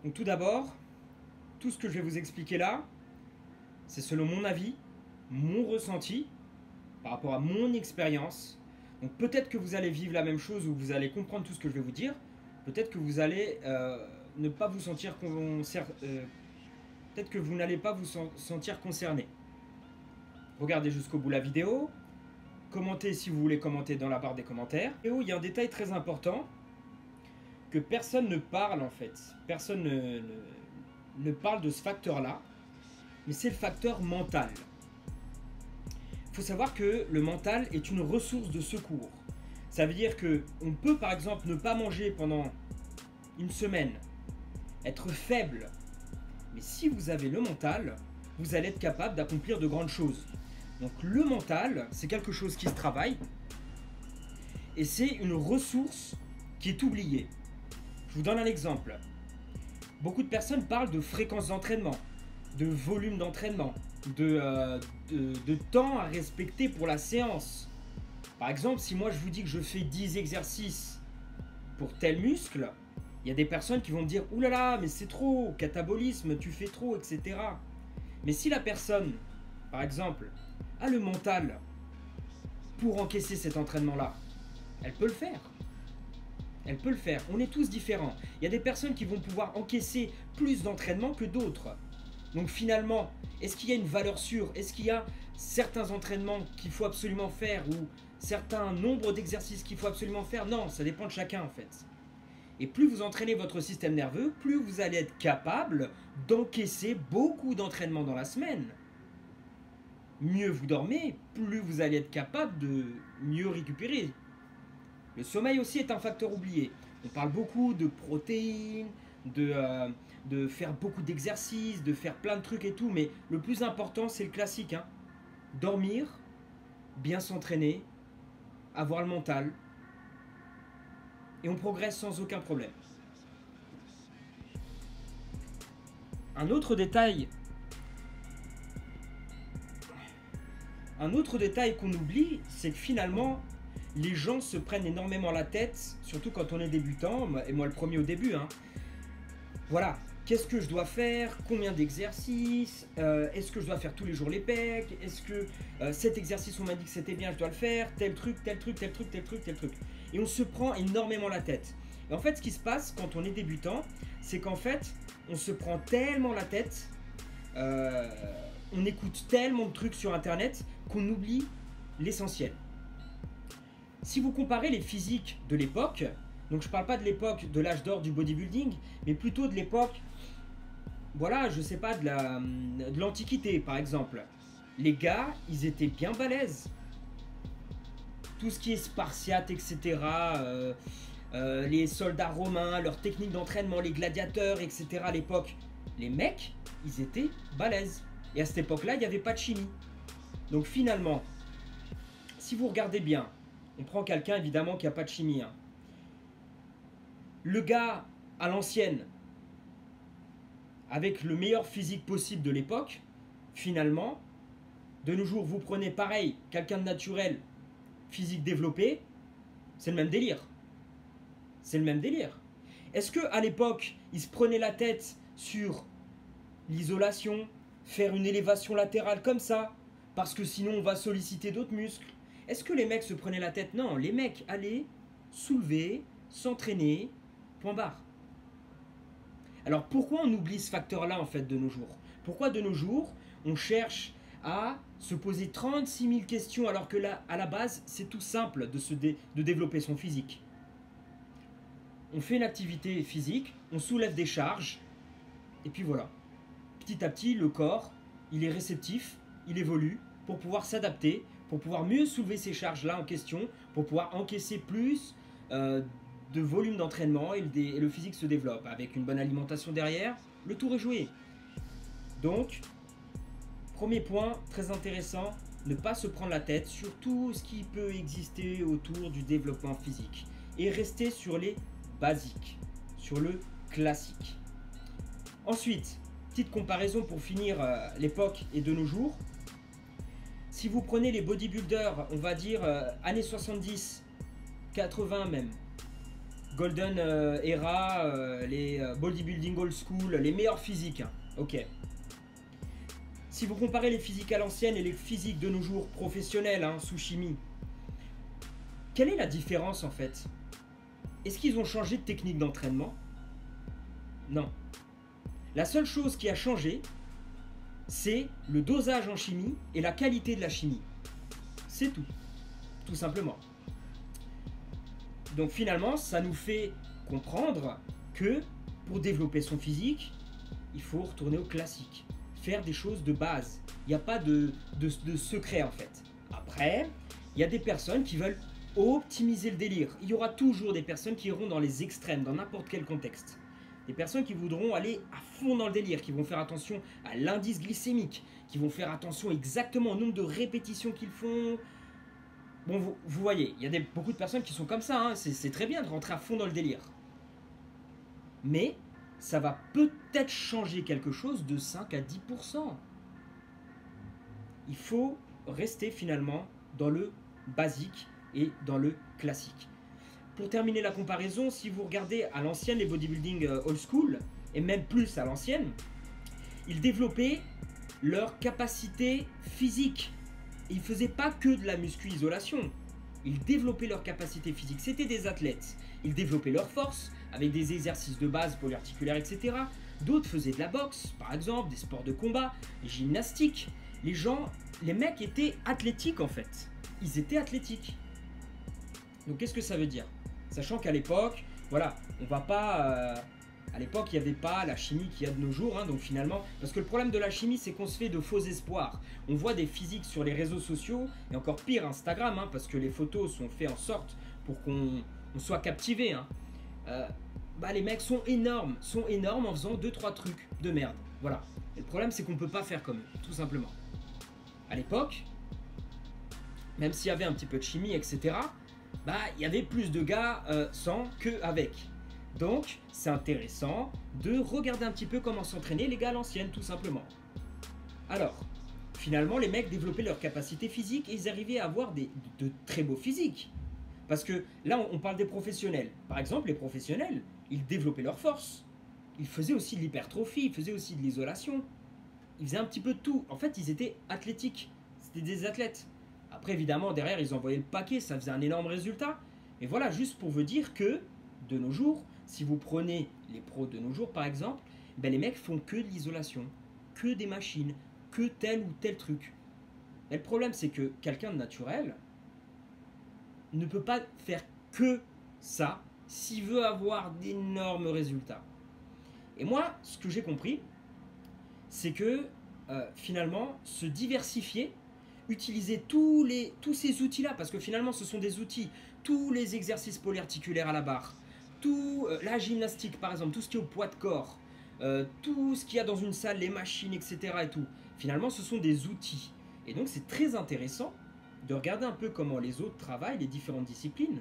Donc tout d'abord, tout ce que je vais vous expliquer là, c'est selon mon avis, mon ressenti, par rapport à mon expérience. Donc peut-être que vous allez vivre la même chose ou vous allez comprendre tout ce que je vais vous dire. Peut-être que vous allez ne pas vous sentir peut-être que vous n'allez pas vous sentir concerné. Regardez jusqu'au bout la vidéo. Commentez si vous voulez commenter dans la barre des commentaires. Et il y a un détail très important que personne ne parle en fait. Personne ne parle de ce facteur-là. Mais c'est le facteur mental. Il faut savoir que le mental est une ressource de secours. Ça veut dire qu'on peut par exemple ne pas manger pendant une semaine, être faible. Mais si vous avez le mental, vous allez être capable d'accomplir de grandes choses. Donc le mental, c'est quelque chose qui se travaille et c'est une ressource qui est oubliée. Je vous donne un exemple. Beaucoup de personnes parlent de fréquence d'entraînement, de volume d'entraînement, de temps à respecter pour la séance. Par exemple, si moi je vous dis que je fais 10 exercices pour tel muscle, il y a des personnes qui vont me dire « Ouh là là, mais c'est trop, catabolisme, tu fais trop, etc. » Mais si la personne, par exemple, a le mental pour encaisser cet entraînement-là, elle peut le faire. Elle peut le faire. On est tous différents. Il y a des personnes qui vont pouvoir encaisser plus d'entraînement que d'autres. Donc finalement, est-ce qu'il y a une valeur sûre? Est-ce qu'il y a certains entraînements qu'il faut absolument faire ou certains nombres d'exercices qu'il faut absolument faire? Non, ça dépend de chacun en fait. Et plus vous entraînez votre système nerveux, plus vous allez être capable d'encaisser beaucoup d'entraînements dans la semaine. Mieux vous dormez, plus vous allez être capable de mieux récupérer. Le sommeil aussi est un facteur oublié. On parle beaucoup de protéines, de faire beaucoup d'exercices, de faire plein de trucs et tout, mais le plus important c'est le classique, hein. Dormir, bien s'entraîner, avoir le mental, et on progresse sans aucun problème. Un autre détail qu'on oublie, c'est que finalement, les gens se prennent énormément la tête, surtout quand on est débutant, et moi le premier au début, hein. Voilà, qu'est-ce que je dois faire? Combien d'exercices? Est-ce que je dois faire tous les jours les pecs? Est-ce que cet exercice, on m'a dit que c'était bien, je dois le faire? Tel truc, tel truc, tel truc, tel truc, tel truc. Et on se prend énormément la tête. Et en fait, ce qui se passe quand on est débutant, c'est qu'en fait, on se prend tellement la tête, on écoute tellement de trucs sur Internet qu'on oublie l'essentiel. Si vous comparez les physiques de l'époque, donc je ne parle pas de l'époque de l'âge d'or du bodybuilding, mais plutôt de l'époque, voilà, je sais pas, de l'Antiquité par exemple. Les gars, ils étaient bien balèzes. Tout ce qui est spartiate, etc., les soldats romains, leurs techniques d'entraînement, les gladiateurs, etc. à l'époque, les mecs, ils étaient balèzes. Et à cette époque-là, il n'y avait pas de chimie. Donc finalement, si vous regardez bien, on prend quelqu'un évidemment qui n'a pas de chimie, hein. Le gars à l'ancienne, avec le meilleur physique possible de l'époque, finalement, de nos jours, vous prenez pareil, quelqu'un de naturel, physique développé, c'est le même délire. C'est le même délire. Est-ce qu'à l'époque, ils se prenaient la tête sur l'isolation, faire une élévation latérale comme ça, parce que sinon on va solliciter d'autres muscles? Est-ce que les mecs se prenaient la tête? Non, les mecs allaient soulever, s'entraîner, point barre. Alors pourquoi on oublie ce facteur-là en fait de nos jours? Pourquoi de nos jours on cherche à se poser 36 000 questions alors que là, à la base, c'est tout simple de développer son physique? On fait une activité physique, on soulève des charges, et puis voilà. Petit à petit, le corps, il est réceptif, il évolue pour pouvoir s'adapter, pour pouvoir mieux soulever ces charges-là en question, pour pouvoir encaisser plus de volume d'entraînement et le physique se développe. Avec une bonne alimentation derrière, le tour est joué. Donc, premier point très intéressant, ne pas se prendre la tête sur tout ce qui peut exister autour du développement physique et rester sur les basiques, sur le classique. Ensuite, petite comparaison pour finir l'époque et de nos jours. Si vous prenez les bodybuilders, on va dire années 70, 80 même, Golden Era, les bodybuilding old school, les meilleurs physiques. Hein. Ok. Si vous comparez les physiques à l'ancienne et les physiques de nos jours professionnels, hein, sous chimie, quelle est la différence en fait? Est-ce qu'ils ont changé de technique d'entraînement? Non. La seule chose qui a changé, c'est le dosage en chimie et la qualité de la chimie. C'est tout. Tout simplement. Donc finalement, ça nous fait comprendre que pour développer son physique, il faut retourner au classique. Faire des choses de base. Il n'y a pas de secret en fait. Après, il y a des personnes qui veulent optimiser le délire. Il y aura toujours des personnes qui iront dans les extrêmes, dans n'importe quel contexte. Des personnes qui voudront aller à fond dans le délire, qui vont faire attention à l'indice glycémique, qui vont faire attention exactement au nombre de répétitions qu'ils font. Bon, vous voyez, il y a beaucoup de personnes qui sont comme ça, hein. C'est très bien de rentrer à fond dans le délire. Mais ça va peut-être changer quelque chose de 5 à 10%. Il faut rester finalement dans le basique et dans le classique. Pour terminer la comparaison, si vous regardez à l'ancienne les bodybuilding old school, et même plus à l'ancienne, ils développaient leur capacité physique. Ils ne faisaient pas que de la muscu-isolation. Ils développaient leur capacité physique. C'était des athlètes. Ils développaient leur force avec des exercices de base polyarticulaires, etc. D'autres faisaient de la boxe, par exemple, des sports de combat, des gymnastiques. Les mecs étaient athlétiques en fait. Ils étaient athlétiques. Donc qu'est-ce que ça veut dire? Sachant qu'à l'époque, voilà, on va pas... à l'époque, il n'y avait pas la chimie qu'il y a de nos jours, hein, donc finalement... Parce que le problème de la chimie, c'est qu'on se fait de faux espoirs. On voit des physiques sur les réseaux sociaux, et encore pire Instagram, hein, parce que les photos sont faites en sorte pour qu'on soit captivé. Hein. Les mecs sont énormes en faisant 2-3 trucs de merde. Voilà. Et le problème, c'est qu'on ne peut pas faire comme eux, tout simplement. À l'époque, même s'il y avait un petit peu de chimie, etc., il y avait plus de gars sans qu'avec. Donc, c'est intéressant de regarder un petit peu comment s'entraîner les gars à l'ancienne, tout simplement. Alors, finalement, les mecs développaient leur capacité physique et ils arrivaient à avoir de très beaux physiques. Parce que là, on parle des professionnels. Par exemple, les professionnels, ils développaient leur force. Ils faisaient aussi de l'hypertrophie, ils faisaient aussi de l'isolation. Ils faisaient un petit peu de tout. En fait, ils étaient athlétiques. C'était des athlètes. Après, évidemment, derrière, ils envoyaient le paquet, ça faisait un énorme résultat. Et voilà, juste pour vous dire que, de nos jours, si vous prenez les pros de nos jours, par exemple, les mecs font que de l'isolation, que des machines, que tel ou tel truc. Et le problème, c'est que quelqu'un de naturel ne peut pas faire que ça s'il veut avoir d'énormes résultats. Et moi, ce que j'ai compris, c'est que finalement, se diversifier, utiliser tous ces outils-là, parce que finalement, ce sont des outils, tous les exercices polyarticulaires à la barre, la gymnastique par exemple, tout ce qui est au poids de corps, tout ce qu'il y a dans une salle, les machines, etc. et tout, finalement, ce sont des outils. Et donc, c'est très intéressant de regarder un peu comment les autres travaillent, les différentes disciplines,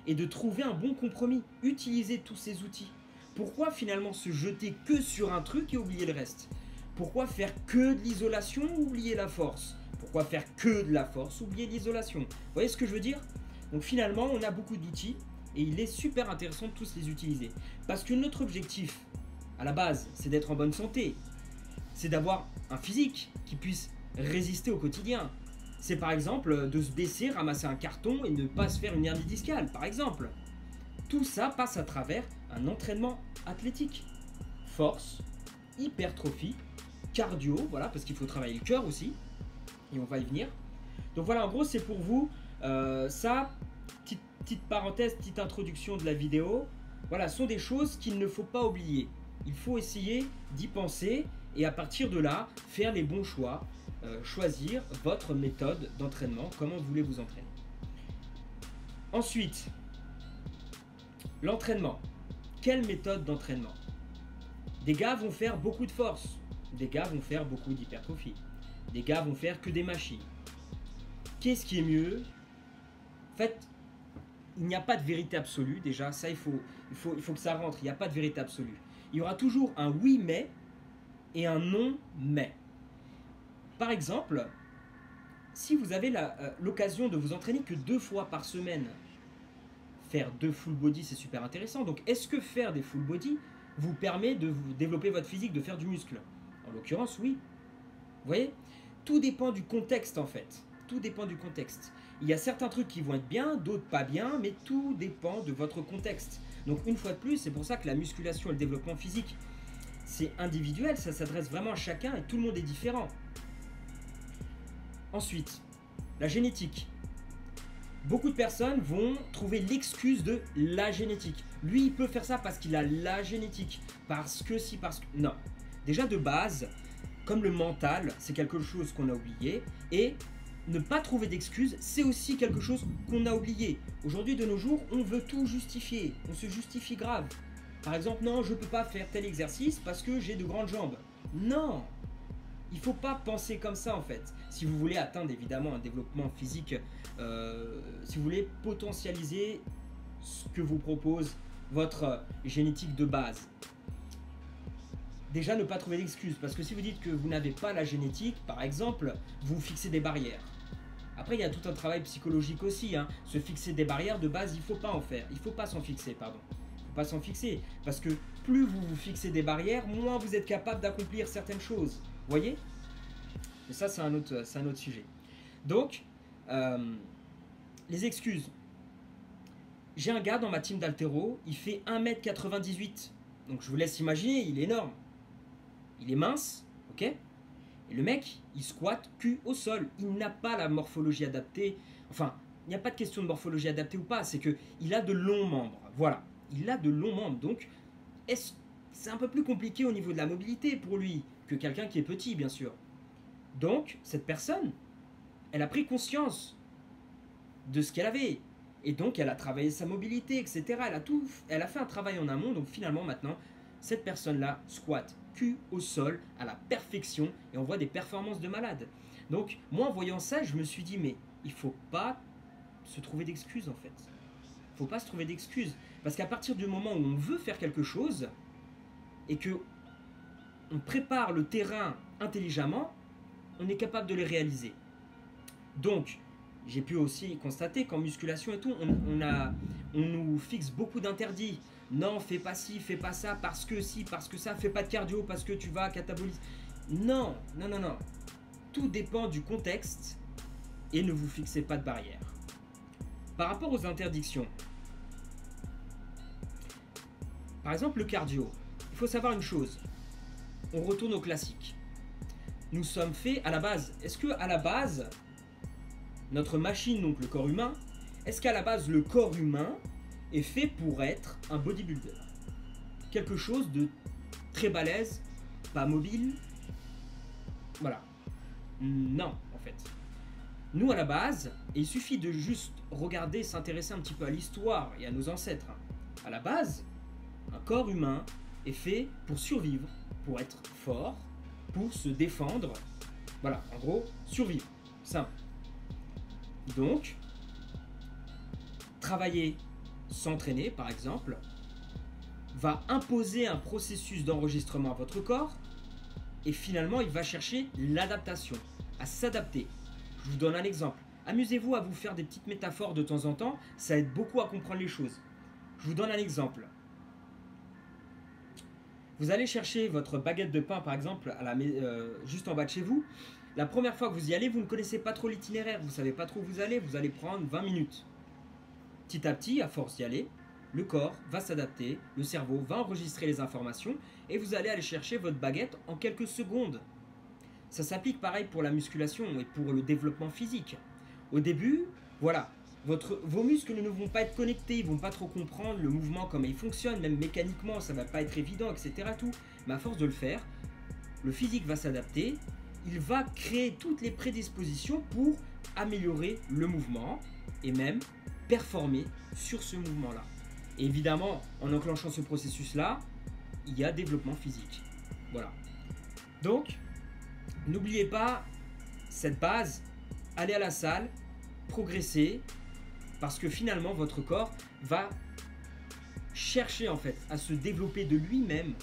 et de trouver un bon compromis, utiliser tous ces outils. Pourquoi finalement se jeter que sur un truc et oublier le reste? Pourquoi faire que de l'isolation ou oublier la force? Pourquoi faire que de la force, oublier l'isolation? Vous voyez ce que je veux dire? Donc finalement, on a beaucoup d'outils et il est super intéressant de tous les utiliser. Parce que notre objectif, à la base, c'est d'être en bonne santé. C'est d'avoir un physique qui puisse résister au quotidien. C'est par exemple de se baisser, ramasser un carton et ne pas se faire une hernie discale, par exemple. Tout ça passe à travers un entraînement athlétique. Force, hypertrophie, cardio, voilà, parce qu'il faut travailler le cœur aussi. Et on va y venir. Donc voilà, en gros, c'est pour vous. Ça, petite parenthèse, petite introduction de la vidéo. Voilà, ce sont des choses qu'il ne faut pas oublier. Il faut essayer d'y penser et à partir de là, faire les bons choix. Choisir votre méthode d'entraînement, comment vous voulez vous entraîner. Ensuite, l'entraînement. Quelle méthode d'entraînement? Des gars vont faire beaucoup de force. Des gars vont faire beaucoup d'hypertrophie. Des gars vont faire que des machines. Qu'est-ce qui est mieux? En fait, il n'y a pas de vérité absolue. Déjà, ça, il faut que ça rentre. Il n'y a pas de vérité absolue. Il y aura toujours un oui mais et un non mais. Par exemple, si vous avez l'occasion de vous entraîner que 2 fois par semaine, faire 2 full body, c'est super intéressant. Donc, est-ce que faire des full body vous permet de vous développer votre physique, de faire du muscle? En l'occurrence, oui. Vous voyez? Tout dépend du contexte, en fait. Tout dépend du contexte. Il y a certains trucs qui vont être bien, d'autres pas bien, mais tout dépend de votre contexte. Donc, une fois de plus, c'est pour ça que la musculation et le développement physique, c'est individuel, ça s'adresse vraiment à chacun et tout le monde est différent. Ensuite, la génétique. Beaucoup de personnes vont trouver l'excuse de la génétique. Lui, il peut faire ça parce qu'il a la génétique. Parce que si, parce que... Non. Déjà de base, comme le mental, c'est quelque chose qu'on a oublié. Et ne pas trouver d'excuses, c'est aussi quelque chose qu'on a oublié. Aujourd'hui, de nos jours, on veut tout justifier. On se justifie grave. Par exemple, non, je ne peux pas faire tel exercice parce que j'ai de grandes jambes. Non! Il ne faut pas penser comme ça en fait. Si vous voulez atteindre évidemment un développement physique, si vous voulez potentialiser ce que vous propose votre génétique de base. Déjà ne pas trouver d'excuses, parce que si vous dites que vous n'avez pas la génétique, par exemple, vous fixez des barrières. Après il y a tout un travail psychologique aussi, hein. Se fixer des barrières de base, il ne faut pas en faire, il ne faut pas s'en fixer, pardon. Il ne faut pas s'en fixer, parce que plus vous vous fixez des barrières, moins vous êtes capable d'accomplir certaines choses. Vous voyez? Mais ça, c'est un autre sujet. Donc, les excuses. J'ai un gars dans ma team d'haltéro, il fait 1m98. Donc, je vous laisse imaginer, il est énorme. Il est mince, ok? Et le mec, il squatte cul au sol. Il n'a pas la morphologie adaptée. Enfin, il n'y a pas de question de morphologie adaptée ou pas. C'est qu'il a de longs membres. Voilà. Il a de longs membres. Donc, c'est un peu plus compliqué au niveau de la mobilité pour lui que quelqu'un qui est petit, bien sûr. Donc, cette personne, elle a pris conscience de ce qu'elle avait. Et donc, elle a travaillé sa mobilité, etc. Elle a fait un travail en amont. Donc, finalement, maintenant, cette personne-là squatte cul au sol à la perfection. Et on voit des performances de malade. Donc, moi, en voyant ça, je me suis dit, mais il ne faut pas se trouver d'excuses, en fait. Il ne faut pas se trouver d'excuses. Parce qu'à partir du moment où on veut faire quelque chose, et que on prépare le terrain intelligemment, on est capable de les réaliser. Donc, j'ai pu aussi constater qu'en musculation et tout, on nous fixe beaucoup d'interdits. Non, fais pas ci, fais pas ça, parce que si, parce que ça, fais pas de cardio, parce que tu vas cataboliser. Non, non, non, non. Tout dépend du contexte et ne vous fixez pas de barrière. Par rapport aux interdictions, par exemple le cardio, il faut savoir une chose. On retourne au classique. Nous sommes faits à la base. Est-ce que à la base, notre machine, donc le corps humain, est-ce qu'à la base le corps humain est fait pour être un bodybuilder? Quelque chose de très balèze, pas mobile. Voilà. Non, en fait. Nous, à la base, et il suffit de juste regarder, s'intéresser un petit peu à l'histoire et à nos ancêtres. À la base, un corps humain est fait pour survivre, pour être fort, pour se défendre. Voilà, en gros, survivre. Simple. Donc, travailler, s'entraîner, par exemple, va imposer un processus d'enregistrement à votre corps et finalement, il va chercher l'adaptation, à s'adapter. Je vous donne un exemple. Amusez-vous à vous faire des petites métaphores de temps en temps, ça aide beaucoup à comprendre les choses. Je vous donne un exemple. Vous allez chercher votre baguette de pain, par exemple, juste en bas de chez vous. La première fois que vous y allez, vous ne connaissez pas trop l'itinéraire, vous ne savez pas trop où vous allez prendre 20 minutes. Petit à petit, à force d'y aller, le corps va s'adapter, le cerveau va enregistrer les informations et vous allez aller chercher votre baguette en quelques secondes. Ça s'applique pareil pour la musculation et pour le développement physique. Au début, voilà, vos muscles ne vont pas être connectés, ils ne vont pas trop comprendre le mouvement, comment il fonctionne, même mécaniquement, ça ne va pas être évident, etc. Tout. Mais à force de le faire, le physique va s'adapter, il va créer toutes les prédispositions pour améliorer le mouvement et même performer sur ce mouvement-là. Et évidemment, en enclenchant ce processus-là, il y a développement physique. Voilà. Donc, n'oubliez pas cette base, allez à la salle, progressez, parce que finalement, votre corps va chercher en fait à se développer de lui-même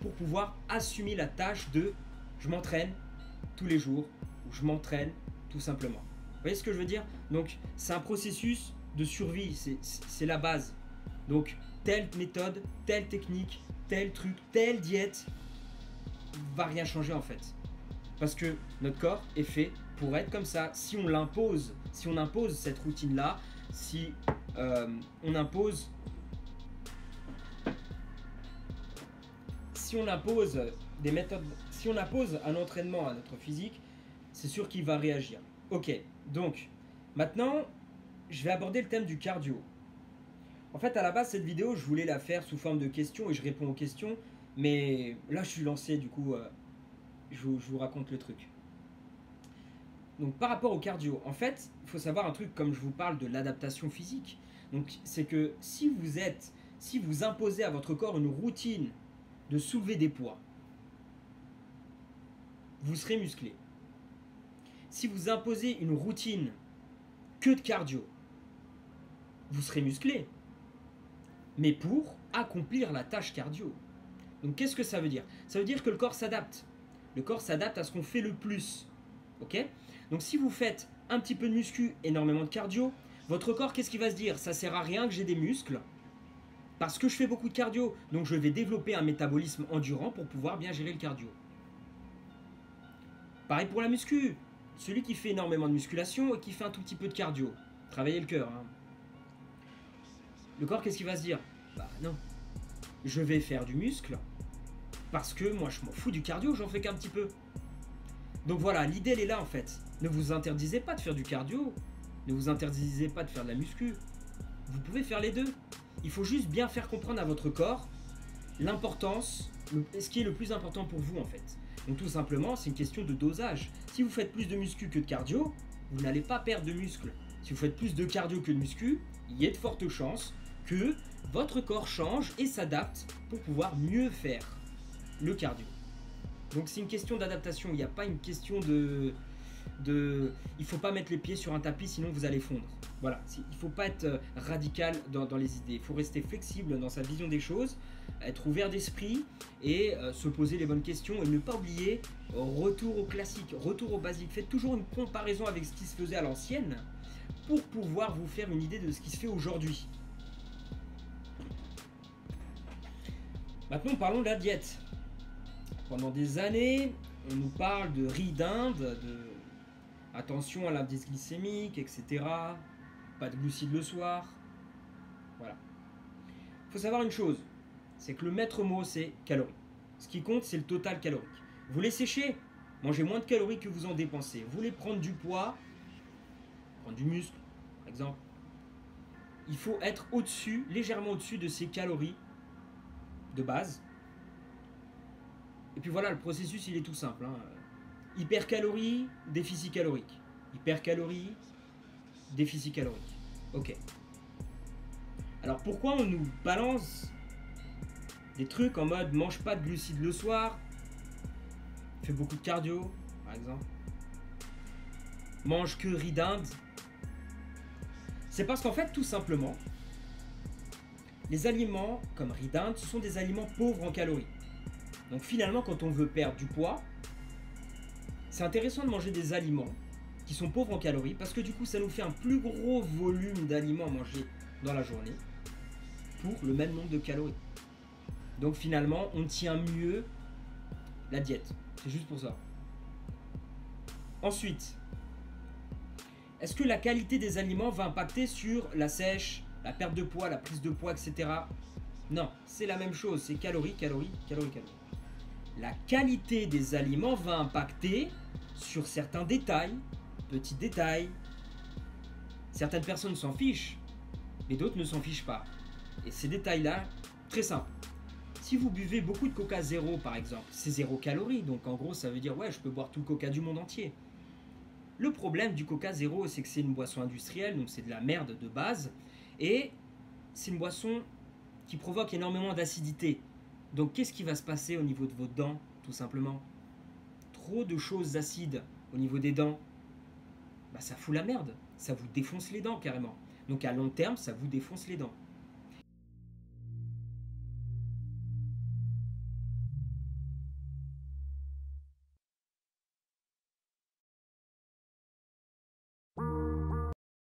pour pouvoir assumer la tâche de « je m'entraîne tous les jours » ou « je m'entraîne tout simplement ». Vous voyez ce que je veux dire? Donc, c'est un processus de survie, c'est la base. Donc, telle méthode, telle technique, tel truc, telle diète va rien changer en fait. Parce que notre corps est fait pour être comme ça. Si on l'impose, si on impose cette routine-là, si on impose des méthodes, si on impose un entraînement à notre physique, c'est sûr qu'il va réagir. Ok, donc maintenant, je vais aborder le thème du cardio. En fait, à la base, cette vidéo, je voulais la faire sous forme de questions et je réponds aux questions. Mais là, je suis lancé, du coup, je vous raconte le truc. Donc, par rapport au cardio, en fait, il faut savoir un truc comme je vous parle de l'adaptation physique. Donc, c'est que si vous imposez à votre corps une routine de soulever des poids, vous serez musclé. Si vous imposez une routine que de cardio, vous serez musclé. Mais pour accomplir la tâche cardio. Donc qu'est-ce que ça veut dire? Ça veut dire que le corps s'adapte. Le corps s'adapte à ce qu'on fait le plus. Ok? Donc si vous faites un petit peu de muscu, énormément de cardio, votre corps, qu'est-ce qu'il va se dire? Ça sert à rien que j'ai des muscles, parce que je fais beaucoup de cardio. Donc je vais développer un métabolisme endurant pour pouvoir bien gérer le cardio. Pareil pour la muscu. Celui qui fait énormément de musculation et qui fait un tout petit peu de cardio. Travaillez le cœur. Hein. Le corps, qu'est-ce qu'il va se dire? Bah non. Je vais faire du muscle parce que moi je m'en fous du cardio, j'en fais qu'un petit peu. Donc voilà, l'idée elle est là en fait. Ne vous interdisez pas de faire du cardio, ne vous interdisez pas de faire de la muscu. Vous pouvez faire les deux. Il faut juste bien faire comprendre à votre corps l'importance, ce qui est le plus important pour vous en fait. Donc tout simplement, c'est une question de dosage. Si vous faites plus de muscu que de cardio, vous n'allez pas perdre de muscle. Si vous faites plus de cardio que de muscu, il y a de fortes chances que votre corps change et s'adapte pour pouvoir mieux faire le cardio. Donc c'est une question d'adaptation, il n'y a pas une question de... Il ne faut pas mettre les pieds sur un tapis sinon vous allez fondre. Voilà, il ne faut pas être radical dans les idées, il faut rester flexible dans sa vision des choses, être ouvert d'esprit et se poser les bonnes questions et ne pas oublier, retour au classique, retour au basique. Faites toujours une comparaison avec ce qui se faisait à l'ancienne pour pouvoir vous faire une idée de ce qui se fait aujourd'hui. Maintenant, parlons de la diète. Pendant des années, on nous parle de riz d'Inde, de attention à l'indice glycémique, etc. Pas de glucides le soir. Voilà. Il faut savoir une chose, c'est que le maître mot, c'est calories. Ce qui compte, c'est le total calorique. Vous voulez sécher, mangez moins de calories que vous en dépensez. Vous voulez prendre du poids, prendre du muscle, par exemple. Il faut être au-dessus, légèrement au-dessus de ces calories de base. Et puis voilà, le processus il est tout simple. Hein. Hypercalorie, déficit calorique. Hypercalorie, déficit calorique. Ok. Alors pourquoi on nous balance des trucs en mode mange pas de glucides le soir, fais beaucoup de cardio, par exemple. Mange que riz d'Inde. C'est parce qu'en fait, tout simplement, les aliments comme riz d'Inde, ce sont des aliments pauvres en calories. Donc finalement, quand on veut perdre du poids, c'est intéressant de manger des aliments qui sont pauvres en calories parce que du coup, ça nous fait un plus gros volume d'aliments à manger dans la journée pour le même nombre de calories. Donc finalement, on tient mieux la diète. C'est juste pour ça. Ensuite, est-ce que la qualité des aliments va impacter sur la sèche, la perte de poids, la prise de poids, etc. Non, c'est la même chose. C'est calories, calories, calories, calories. La qualité des aliments va impacter sur certains détails, petits détails. Certaines personnes s'en fichent, mais d'autres ne s'en fichent pas. Et ces détails-là, très simple. Si vous buvez beaucoup de coca zéro, par exemple, c'est 0 calories. Donc en gros, ça veut dire, ouais, je peux boire tout le coca du monde entier. Le problème du coca zéro, c'est que c'est une boisson industrielle, donc c'est de la merde de base. Et c'est une boisson qui provoque énormément d'acidité. Donc qu'est-ce qui va se passer au niveau de vos dents, tout simplement? Trop de choses acides au niveau des dents, bah, ça fout la merde. Ça vous défonce les dents carrément. Donc à long terme, ça vous défonce les dents.